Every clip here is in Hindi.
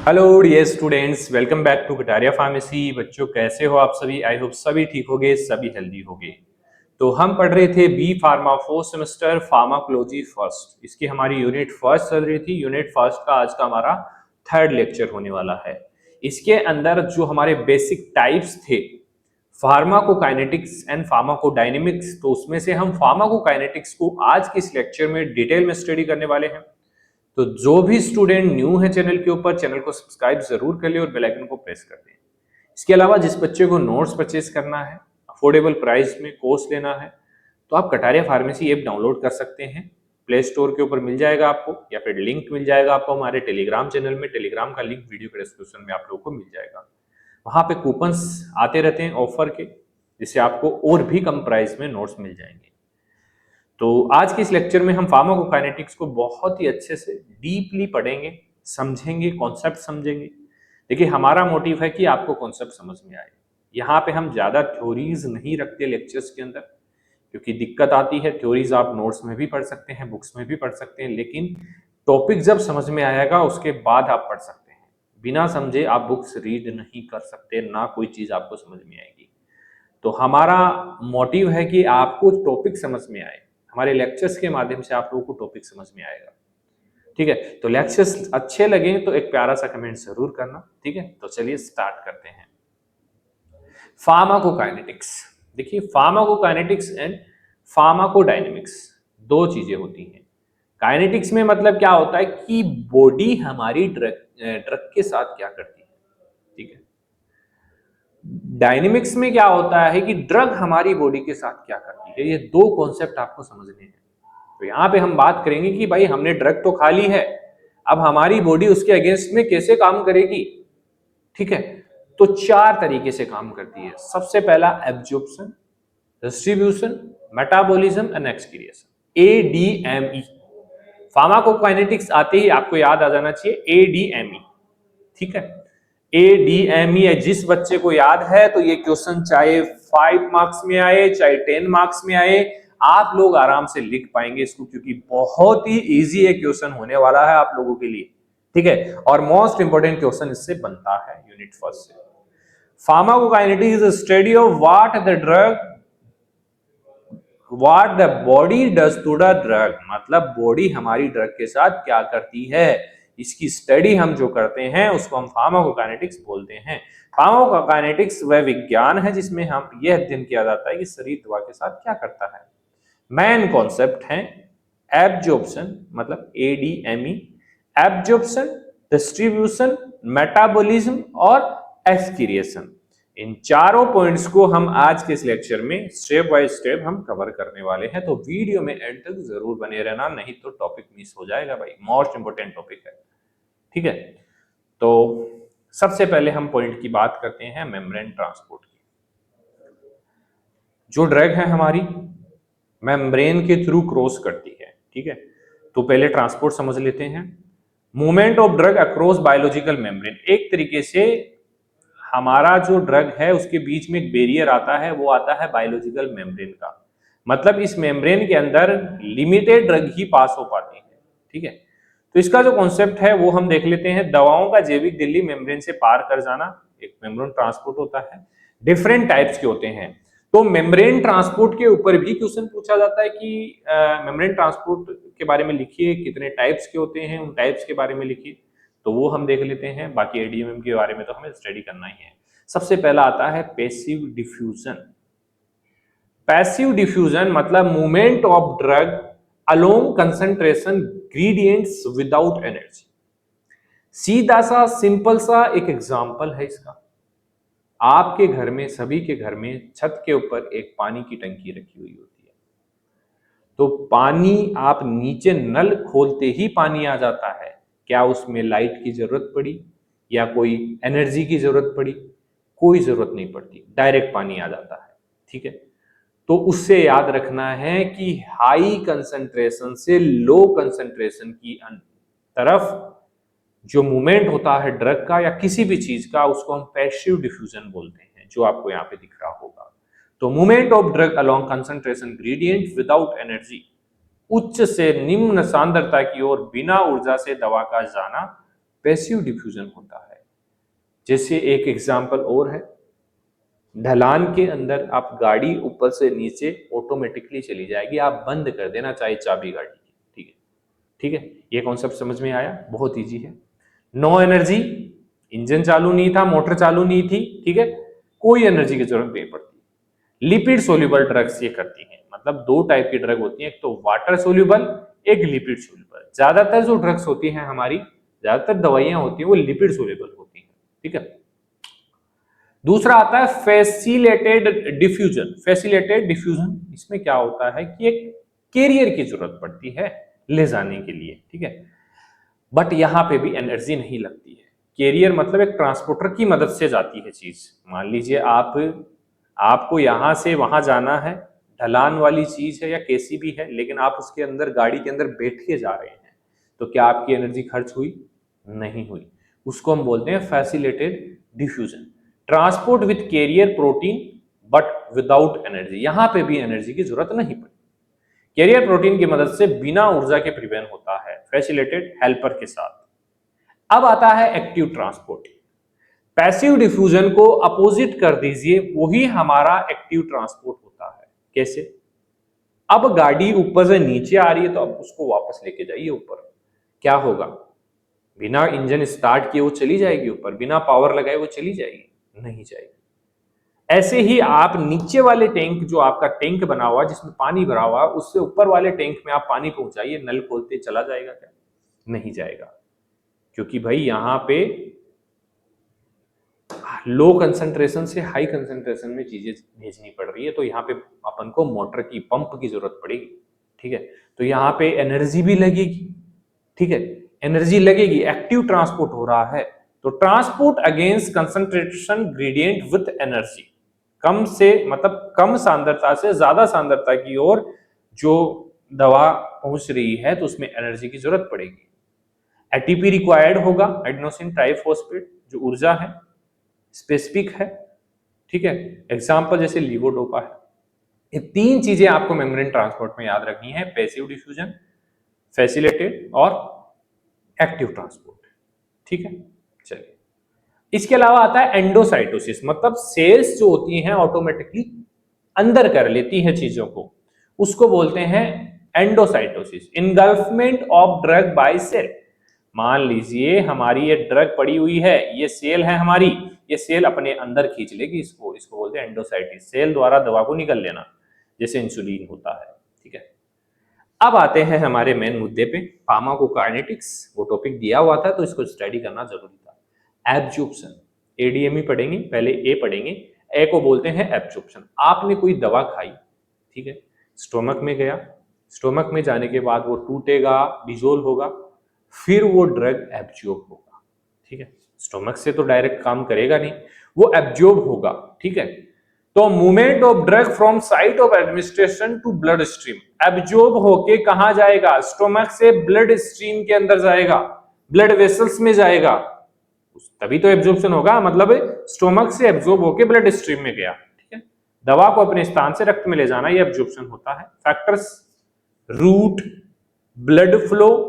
Hello dear students, welcome back to Kataria pharmacy. बच्चों कैसे हो आप सभी? आई होप सभी ठीक होगे, सभी हेल्दी होगे। तो हम पढ़ रहे थे B pharma fourth semester pharmacology first. इसकी हमारी यूनिट फर्स्ट चल रही थी। यूनिट फर्स्ट का आज का हमारा थर्ड लेक्चर होने वाला है। इसके अंदर जो हमारे बेसिक टाइप्स थे फार्माकोकाइनेटिक्स एंड फार्माकोडायनेमिक्स, तो उसमें से हम फार्माकोकाइनेटिक्स को आज के इस लेक्चर में डिटेल में स्टडी करने वाले हैं। तो जो भी स्टूडेंट न्यू है चैनल के ऊपर, चैनल को सब्सक्राइब जरूर कर ले और बेल आइकन को प्रेस कर दें। इसके अलावा जिस बच्चे को नोट्स परचेज करना है, अफोर्डेबल प्राइस में कोर्स लेना है, तो आप कटारिया फार्मेसी ऐप डाउनलोड कर सकते हैं। प्ले स्टोर के ऊपर मिल जाएगा आपको, या फिर लिंक मिल जाएगा आपको हमारे टेलीग्राम चैनल में। टेलीग्राम का लिंक वीडियो के डिस्क्रिप्शन में आप लोगों को मिल जाएगा। वहां पे कूपन्स आते रहते हैं ऑफर के, जिससे आपको और भी कम प्राइस में नोट्स मिल जाएंगे। तो आज के इस लेक्चर में हम फार्माकोकाइनेटिक्स को बहुत ही अच्छे से डीपली पढ़ेंगे, समझेंगे, कॉन्सेप्ट समझेंगे। देखिए, हमारा मोटिव है कि आपको कॉन्सेप्ट समझ में आए। यहाँ पे हम ज्यादा थ्योरीज नहीं रखते लेक्चर्स के अंदर, क्योंकि दिक्कत आती है। थ्योरीज आप नोट्स में भी पढ़ सकते हैं, बुक्स में भी पढ़ सकते हैं, लेकिन टॉपिक जब समझ में आएगा उसके बाद आप पढ़ सकते हैं। बिना समझे आप बुक्स रीड नहीं कर सकते, ना कोई चीज आपको समझ में आएगी। तो हमारा मोटिव है कि आपको टॉपिक समझ में आए। हमारे लेक्चर्स के माध्यम से आप लोगों को टॉपिक समझ में आएगा। ठीक है, तो लेक्चर्स अच्छे लगे तो एक प्यारा सा कमेंट जरूर करना। ठीक है, तो चलिए स्टार्ट करते हैं। फार्माकोकाइनेटिक्स। देखिए, फार्माकोकाइनेटिक्स एंड फार्माकोडायनेमिक्स दो चीजें होती हैं। काइनेटिक्स में मतलब क्या होता है कि बॉडी हमारी ड्रग के साथ क्या करती है। ठीक है, डायनेमिक्स में क्या होता है कि ड्रग हमारी बॉडी के साथ क्या करती है। ये दो कॉन्सेप्ट आपको समझने हैं। तो यहां पे हम बात करेंगे कि भाई हमने ड्रग तो खा ली है, अब हमारी बॉडी उसके अगेंस्ट में कैसे काम करेगी। ठीक है, तो चार तरीके से काम करती है। सबसे पहला absorption, distribution, metabolism and excretion, ADME. Pharmacokinetics आते ही आपको याद आ जाना चाहिए एडीएमई। ठीक है, एडीएमई जिस बच्चे को याद है तो ये क्वेश्चन चाहे 5 मार्क्स में आए चाहे 10 मार्क्स में आए, आप लोग आराम से लिख पाएंगे इसको, क्योंकि बहुत ही इजी है क्वेश्चन होने वाला है आप लोगों के लिए। ठीक है, और मोस्ट इंपोर्टेंट क्वेश्चन इससे बनता है यूनिट फर्स्ट से। Pharmacokinetics is a study of what the body does to the drug. मतलब बॉडी हमारी ड्रग के साथ क्या करती है, इसकी स्टडी हम जो करते हैं उसको हम फार्माकोकाइनेटिक्स बोलते हैं। फार्माकोकाइनेटिक्स वह विज्ञान है जिसमें हम यह अध्ययन किया जाता है कि शरीर दवा के साथ क्या करता है। मेन कॉन्सेप्ट है एब्जॉर्प्शन, मतलब एडीएमई, एब्जॉर्प्शन, डिस्ट्रीब्यूशन, मेटाबॉलिज्म और एक्सक्रीशन। इन चारों पॉइंट्स को हम आज के इस लेक्चर में स्टेप बाय स्टेप हम कवर करने वाले हैं। तो वीडियो में एंड तक जरूर बने रहना, नहीं तो टॉपिक मिस हो जाएगा भाई। मोस्ट इंपोर्टेंट टॉपिक है। ठीक है, तो सबसे पहले हम पॉइंट की बात करते हैं मेम्ब्रेन ट्रांसपोर्ट की। जो ड्रग है हमारी मेम्ब्रेन के थ्रू क्रॉस करती है। ठीक है, तो पहले ट्रांसपोर्ट समझ लेते हैं। Movement of drug across biological membrane, एक तरीके से हमारा जो ड्रग है उसके बीच में एक बैरियर आता है, वो आता है बायोलॉजिकल मेम्ब्रेन का। मतलब इस मेम्ब्रेन के अंदर लिमिटेड ड्रग ही पास हो पाती है। ठीक है, तो इसका जो कॉन्सेप्ट है वो हम देख लेते हैं। दवाओं का जैविक झिल्ली मेम्ब्रेन से पार कर जाना एक मेम्ब्रेन ट्रांसपोर्ट होता है। डिफरेंट टाइप्स के होते हैं। तो मेम्ब्रेन ट्रांसपोर्ट के ऊपर भी क्वेश्चन पूछा जाता है कि मेम्ब्रेन ट्रांसपोर्ट के बारे में लिखिए, कितने टाइप्स के होते हैं, उन टाइप्स के बारे में लिखिए। तो वो हम देख लेते हैं। बाकी एडीएमएम के बारे में तो हमें स्टडी करना ही है। सबसे पहला आता है पैसिव डिफ्यूजन। पैसिव डिफ्यूजन मतलब movement of drug along concentration gradients without energy. सीधा सा सिंपल सा एक एग्जांपल है इसका। आपके घर में, सभी के घर में छत के ऊपर एक पानी की टंकी रखी हुई होती है। तो पानी आप नीचे नल खोलते ही पानी आ जाता है। क्या उसमें लाइट की जरूरत पड़ी या कोई एनर्जी की जरूरत पड़ी? कोई जरूरत नहीं पड़ती, डायरेक्ट पानी आ जाता है। ठीक है, तो उससे याद रखना है कि हाई कंसंट्रेशन से लो कंसंट्रेशन की तरफ जो मूवमेंट होता है ड्रग का या किसी भी चीज का, उसको हम पैसिव डिफ्यूजन बोलते हैं, जो आपको यहाँ पे दिख रहा होगा। तो movement of drug along concentration gradient without energy, उच्च से निम्न सांद्रता की ओर बिना ऊर्जा से दवा का जाना पैसिव डिफ्यूजन होता है। जैसे एक एग्जांपल और है, ढलान के अंदर आप गाड़ी ऊपर से नीचे ऑटोमेटिकली चली जाएगी, आप बंद कर देना चाहे चाबी गाड़ी की, ठीक है, ठीक है। ये कॉन्सेप्ट समझ में आया, बहुत इजी है। नो एनर्जी, इंजन चालू नहीं था, मोटर चालू नहीं थी, ठीक है, कोई एनर्जी की जरूरत नहीं पड़ती। लिपिड सोल्यूबल ड्रग्स ये करती हैं, मतलब दो टाइप की ड्रग होती है, एक तो वाटर सोल्यूबल, एक लिपिड सोल्यूबल। ज्यादातर जो ड्रग्स होती हैं हमारी, ज्यादातर दवाइयां होती हैं वो लिपिड सोल्यूबल होती हैं, ठीक है। दूसरा आता है फैसिलिटेटेड डिफ्यूजन। फैसिलिटेटेड डिफ्यूजन, इसमें क्या होता है कि एक कैरियर की जरूरत पड़ती है ले जाने के लिए, ठीक है, बट यहां पे भी एनर्जी नहीं लगती है। कैरियर मतलब एक ट्रांसपोर्टर की मदद से जाती है चीज। मान लीजिए आपको यहां से वहां जाना है, ढलान वाली चीज है या कैसी भी है, लेकिन आप उसके अंदर गाड़ी के अंदर बैठ के जा रहे हैं, तो क्या आपकी एनर्जी खर्च हुई? नहीं हुई। उसको हम बोलते हैं facilitated diffusion. Transport with carrier protein but without energy, यहां पे भी एनर्जी की जरूरत नहीं पड़ी। कैरियर प्रोटीन की मदद से बिना ऊर्जा के प्रिवेंट होता है, फैसिलिटेटेड हेल्पर के साथ। अब आता है एक्टिव ट्रांसपोर्ट। पैसिव डिफ्यूजन को अपोजिट कर दीजिए, वही हमारा एक्टिव ट्रांसपोर्ट होता है। कैसे? अब गाड़ी ऊपर से नीचे आ रही है तो अब उसको वापस लेके जाइए ऊपर, क्या होगा? बिना इंजन स्टार्ट किए वो चली जाएगी ऊपर, बिना पावर लगाए वो चली जाएगी? नहीं जाएगी। ऐसे ही आप नीचे वाले टैंक, जो आपका टैंक बना हुआ जिसमें पानी भरा हुआ, उससे ऊपर वाले टैंक में आप पानी पहुंचाइए, नल खोलते चला जाएगा क्या? नहीं जाएगा, क्योंकि भाई यहां पे लो कंसंट्रेशन से हाई कंसंट्रेशन में चीजें भेजनी पड़ रही है, तो यहाँ पे अपन को मोटर की, पंप की जरूरत पड़ेगी, ठीक है। तो यहाँ पे एनर्जी भी लगेगी, ठीक है, एनर्जी लगेगी, एक्टिव ट्रांसपोर्ट हो रहा है। तो transport against concentration gradient with energy, कम से मतलब कम सांद्रता से ज्यादा सांद्रता की ओर जो दवा पहुंच रही है, तो उसमें एनर्जी की जरूरत पड़ेगी। एटीपी रिक्वायर्ड होगा, एडेनोसिन ट्राइफॉस्फेट, जो ऊर्जा है स्पेसिफिक है, ठीक है। एग्जांपल जैसे लीवोडोपा है। ये तीन चीजें आपको मेम्ब्रेन ट्रांसपोर्ट में याद रखनी है, पैसिव डिफ्यूजन, फैसिलिटेटेड और एक्टिव ट्रांसपोर्ट, ठीक है। चलिए, इसके अलावा आता है एंडोसाइटोसिस, मतलब सेल्स जो होती हैं ऑटोमेटिकली अंदर कर लेती हैं चीजों को, उसको बोलते हैं endocytosis. Engulfment of drug by cell. मान लीजिए हमारी ये ड्रग पड़ी हुई है, ये सेल है हमारी, ये सेल अपने अंदर खींच लेगी इसको बोलते हैं एंडोसाइटिस। सेल द्वारा दवा को निकल लेना, जैसे इंसुलिन होता है, ठीक है। अब आते हैं हमारे मेन मुद्दे पे, फार्माकोकाइनेटिक्स। वो टॉपिक दिया हुआ था तो इसको स्टडी करना जरूरी था। एब्जॉर्प्शन, एडीएमई पढ़ेंगे, पहले ए पढ़ेंगे। ए को बोलते हैं एब्जॉर्प्शन। आपने कोई दवा खाई, ठीक है, स्टोमक में गया, स्टोमक में जाने के बाद वो टूटेगा, डिजोल्व होगा, फिर वो ड्रग एब्जॉर्ब होगा, ठीक है। स्टोमक से तो डायरेक्ट काम करेगा नहीं, वो एब्जॉर्ब होगा, ठीक है। तो movement of drug from site of administration to bloodstream, absorb होके कहां जाएगा? स्टोमक से ब्लड स्ट्रीम के अंदर जाएगा, ब्लड वेसल्स में जाएगा, तभी तो एब्जॉर्प्शन होगा। मतलब स्टोमक से एब्जॉर्ब होके ब्लड स्ट्रीम में गया, ठीक है। दवा को अपने स्थान से रक्त में ले जाना, ये एब्जॉर्प्शन होता है। Factors, route, blood flow,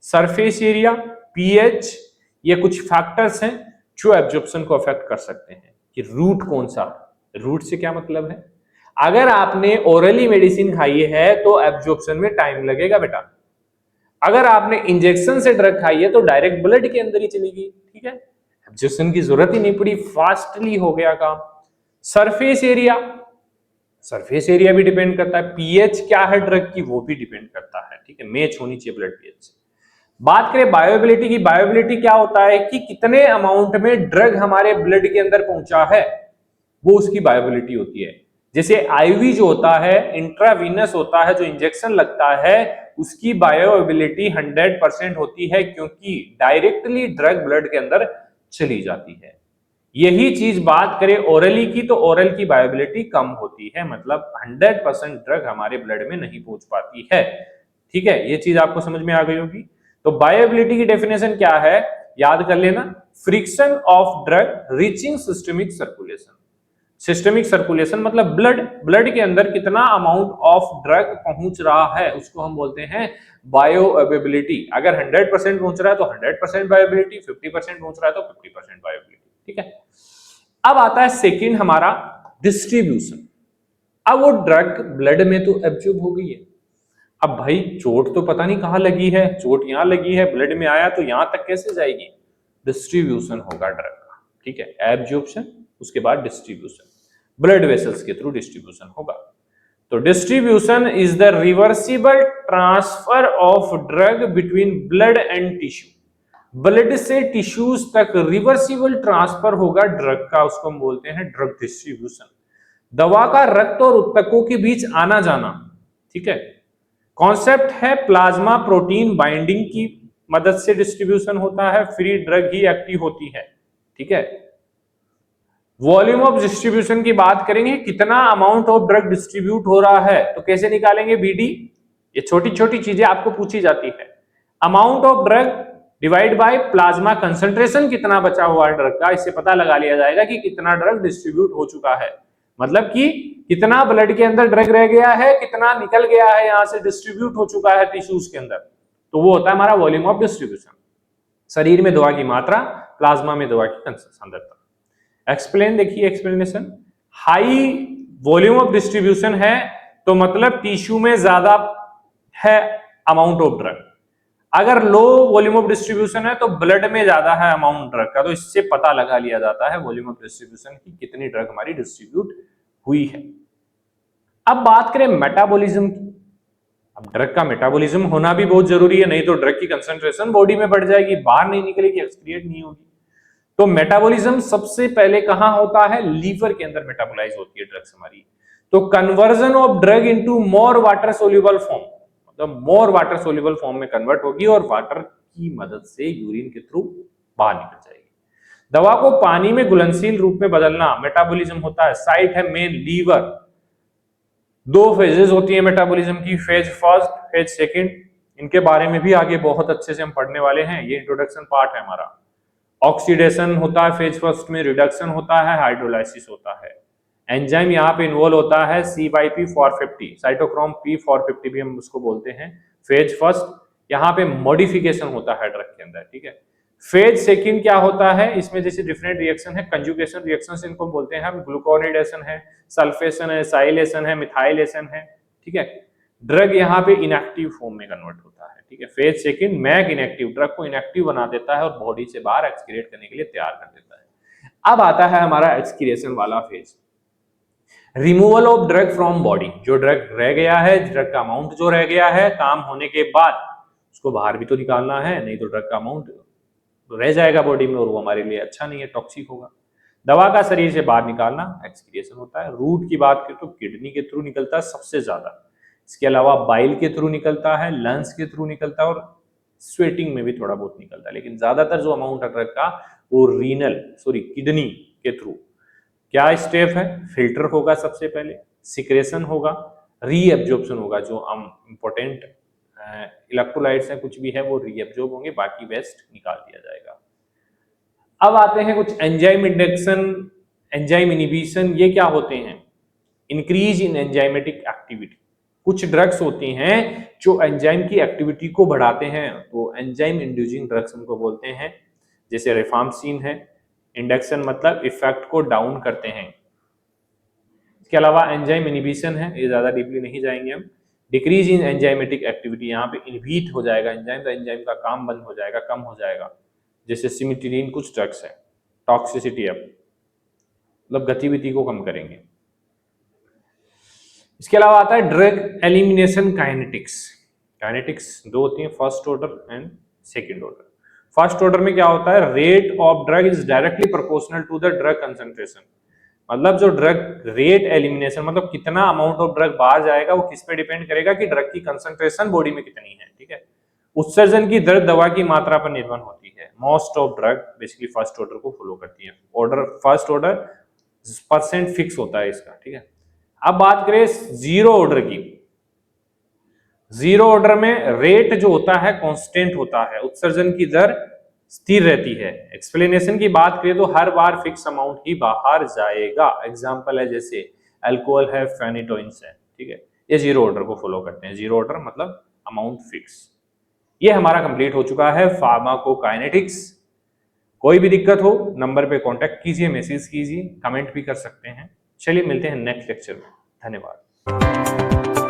surface area, pH, ये कुछ फैक्टर्स हैं जो एब्जॉर्प्शन को अफेक्ट कर सकते हैं। कि रूट कौन सा, रूट से क्या मतलब है? अगर आपने ओरली मेडिसिन खाई है तो एब्जॉर्प्शन में टाइम लगेगा बेटा। अगर आपने इंजेक्शन से ड्रग खाई है तो डायरेक्ट ब्लड के अंदर ही चलेगी, ठीक है, एब्जॉर्प्शन की जरूरत ही नहीं पड़ी, फास्टली हो गया काम। सरफेस एरिया, सरफेस एरिया भी डिपेंड करता है। पीएच क्या है ड्रग की, वो भी डिपेंड करता है, ठीक है, मैच होनी चाहिए ब्लड पीएच से। बात करें बायोएबिलिटी की, बायोएबिलिटी क्या होता है कि कितने अमाउंट में ड्रग हमारे ब्लड के अंदर पहुंचा है, वो उसकी बायोएबिलिटी होती है। जैसे आईवी जो होता है, इंट्रावीनस होता है, जो इंजेक्शन लगता है, उसकी बायोएबिलिटी 100% होती है, क्योंकि डायरेक्टली ड्रग ब्लड के अंदर चली जाती है। यही चीज बात करें ओरली की, तो ओरल की बायोएबिलिटी कम होती है, मतलब 100% ड्रग हमारे ब्लड में नहीं पहुंच पाती है, ठीक है। ये चीज आपको समझ में आ गई होगी। तो बायोएबिलिटी की डेफिनेशन क्या है, याद कर लेना, friction of drug reaching systemic circulation. Systemic circulation मतलब ब्लड के अंदर कितना अमाउंट ऑफ ड्रग पहुंच रहा है उसको हम बोलते हैं बायो अवेबिलिटी। अगर 100% पहुंच रहा है तो 100% बायोबिलिटी, 50% पहुंच रहा है तो 50% बायोबिलिटी। ठीक है, अब आता है सेकंड हमारा डिस्ट्रीब्यूशन। अब वो ड्रग ब्लड में तो एब्जॉर्ब हो गई है, अब भाई चोट तो पता नहीं कहां लगी है, चोट यहां लगी है, ब्लड में आया तो यहां तक कैसे जाएगी, डिस्ट्रीब्यूशन होगा ड्रग का। ठीक है, एब्जॉर्प्शन उसके बाद डिस्ट्रीब्यूशन, ब्लड वेसल्स के थ्रू डिस्ट्रीब्यूशन होगा। तो distribution is the reversible transfer of drug between blood and tissue. Blood से टिश्यूज तक रिवर्सिबल ट्रांसफर होगा ड्रग का, उसको हम बोलते हैं ड्रग डिस्ट्रीब्यूशन। दवा का रक्त और उत्तकों के बीच आना जाना। ठीक है, कॉन्सेप्ट है प्लाज्मा प्रोटीन बाइंडिंग की मदद से डिस्ट्रीब्यूशन होता है, फ्री ड्रग ही एक्टिव होती है। ठीक है, वॉल्यूम ऑफ डिस्ट्रीब्यूशन की बात करेंगे, कितना अमाउंट ऑफ ड्रग डिस्ट्रीब्यूट हो रहा है, तो कैसे निकालेंगे बीडी, ये छोटी छोटी चीजें आपको पूछी जाती है। Amount of drug divide by plasma concentration, कितना बचा हुआ है ड्रग का, इससे पता लगा लिया जाएगा कि कितना ड्रग डिस्ट्रीब्यूट हो चुका है, मतलब कि कितना ब्लड के अंदर ड्रग रह गया है, कितना निकल गया है यहां से, डिस्ट्रीब्यूट हो चुका है टिश्यूज के अंदर, तो वो होता है हमारा वॉल्यूम ऑफ डिस्ट्रीब्यूशन। शरीर में दवा की मात्रा, प्लाज्मा में दवा की सांद्रता। एक्सप्लेन देखिए explanation, high volume of distribution है तो मतलब टिश्यू में ज्यादा है अमाउंट ऑफ ड्रग, अगर लो वॉल्यूम ऑफ डिस्ट्रीब्यूशन है तो ब्लड में ज्यादा है अमाउंट ड्रग का, तो इससे पता लगा लिया जाता है वॉल्यूम ऑफ डिस्ट्रीब्यूशन की, कितनी ड्रग हमारी डिस्ट्रीब्यूट हुई है। अब बात करें मेटाबॉलिज्म की, अब ड्रग का मेटाबॉलिज्म होना भी बहुत जरूरी है, नहीं तो ड्रग की कंसंट्रेशन बॉडी में बढ़ जाएगी, बाहर नहीं निकलेगी, एक्सक्रिएट नहीं होगी। तो मेटाबॉलिज्म सबसे पहले कहां होता है, लीवर के अंदर मेटाबोलाइज होती है ड्रग्स हमारी। तो conversion of drug into more water soluble form, मतलब मोर वाटर सोल्यूबल फॉर्म में कन्वर्ट होगी और वाटर की मदद से यूरिन के थ्रू बाहर निकल जाएगी। दवा को पानी में घुलनशील रूप में बदलना मेटाबॉलिज्म होता है, साइट है मेन लीवर। दो फेजेस होती है मेटाबॉलिज्म की, फेज फर्स्ट, फेज सेकंड, इनके बारे में भी आगे बहुत अच्छे से हम पढ़ने वाले हैं, ये इंट्रोडक्शन पार्ट है हमारा। ऑक्सीडेशन होता है फेज फर्स्ट में, रिडक्शन होता है, हाइड्रोलाइसिस होता है। एंजाइम यहाँ पे इन्वॉल्व होता है CYP450, साइटोक्रोम P450 भी हम उसको बोलते हैं। फेज फर्स्ट यहाँ पे मॉडिफिकेशन होता है ड्रग के अंदर। ठीक है, फेज सेकंड क्या होता है, इसमें जैसे डिफरेंट रिएक्शन है, कंजुगेशन रिएक्शन इनको बोलते हैं हम, ग्लूकोनिडेशन है, सल्फेशन है, साइलेशन है, मिथाइलेशन है। ठीक है, ड्रग यहाँ पे इनएक्टिव फॉर्म में कन्वर्ट होता है। ठीक है, फेज सेकंड मैग इनएक्टिव, ड्रग को इनएक्टिव बना देता है और बॉडी से बाहर एक्सक्रिएट करने के लिए तैयार कर देता है। अब आता है हमारा एक्सक्रिएशन वाला phase, removal of drug from body, जो ड्रग रह गया है, ड्रग का अमाउंट जो रह गया है, काम होने के बाद उसको बाहर भी तो निकालना है, नहीं तो ड्रग का अमाउंट रह जाएगा बॉडी में और वो हमारे लिए अच्छा नहीं है, टॉक्सिक होगा। दवा का शरीर से बाहर निकालना एक्सक्रिएशन होता है। रूट की बात करें तो किडनी के थ्रू निकलता है सबसे ज्यादा, इसके अलावा बाइल के थ्रू निकलता है, लंग्स के थ्रू निकलता है और स्वेटिंग में भी थोड़ा बहुत निकलता है, लेकिन ज्यादातर जो अमाउंट है ड्रग का वो किडनी के थ्रू। क्या स्टेप है, फिल्टर होगा सबसे पहले, सिक्रेशन होगा, रीएब्जॉर्प्शन होगा, जो इंपॉर्टेंट इलेक्ट्रोलाइट्स हैं कुछ भी है वो रीएब्जॉर्ब होंगे, बाकी वेस्ट निकाल दिया जाएगा। अब आते हैं कुछ एंजाइम इंडक्शन, एंजाइम इनहिबिशन, ये क्या होते हैं, इंक्रीज इन एंजाइमेटिक एक्टिविटी। कुछ ड्रग्स होती हैं जो एंजाइम की एक्टिविटी को बढ़ाते हैं, तो एंजाइम इंड्यूसिंग ड्रग्स उनको बोलते हैं, जैसे रिफाम्पसिन है। इंडक्शन मतलब इफेक्ट को डाउन करते हैं। इसके अलावा एंजाइम इनहिबिशन है, ये ज्यादा डीपली नहीं जाएंगे हम। डिक्रीज इन एंजाइमेटिक एक्टिविटी, यहाँ पे इनहिबिट हो जाएगा एंजाइम, तो एंजाइम का काम बंद हो जाएगा, कम हो जाएगा, जैसे सिमिट्रीन कुछ ड्रग्स है। टॉक्सिसिटी अब मतलब गतिविधि को कम करेंगे। इसके अलावा आता है ड्रग एलिमिनेशन काइनेटिक्स। काइनेटिक्स दो होती हैं, first order and second order. First order में क्या होता है, rate of drug is directly proportional to the drug concentration, मतलब जो ड्रग रेट एलिमिनेशन मतलब कितना अमाउंट ऑफ ड्रग बाहर जाएगा वो किस पे डिपेंड करेगा कि ड्रग की कंसंट्रेशन बॉडी में कितनी है। ठीक है, उत्सर्जन की दर दवा की मात्रा पर निर्भर होती है। Most of drug basically first order को फॉलो करती है। Order first order percent fix होता है इसका। ठीक है, अब बात करें जीरो ऑर्डर की। जीरो ऑर्डर में रेट जो होता है कांस्टेंट होता है, उत्सर्जन की दर स्थिर रहती है। एक्सप्लेनेशन की बात करें तो हर बार फिक्स अमाउंट ही बाहर जाएगा। एग्जांपल है जैसे अल्कोहल है, फेनिटोइंस है, ठीक है, ये जीरो ऑर्डर को फॉलो करते हैं। जीरो ऑर्डर मतलब अमाउंट फिक्स। ये हमारा कंप्लीट हो चुका है फार्माकोकाइनेटिक्स। कोई भी दिक्कत हो नंबर पे कांटेक्ट कीजिए, मैसेज कीजिए, कमेंट भी कर सकते हैं। चलिए मिलते हैं नेक्स्ट लेक्चर में। धन्यवाद।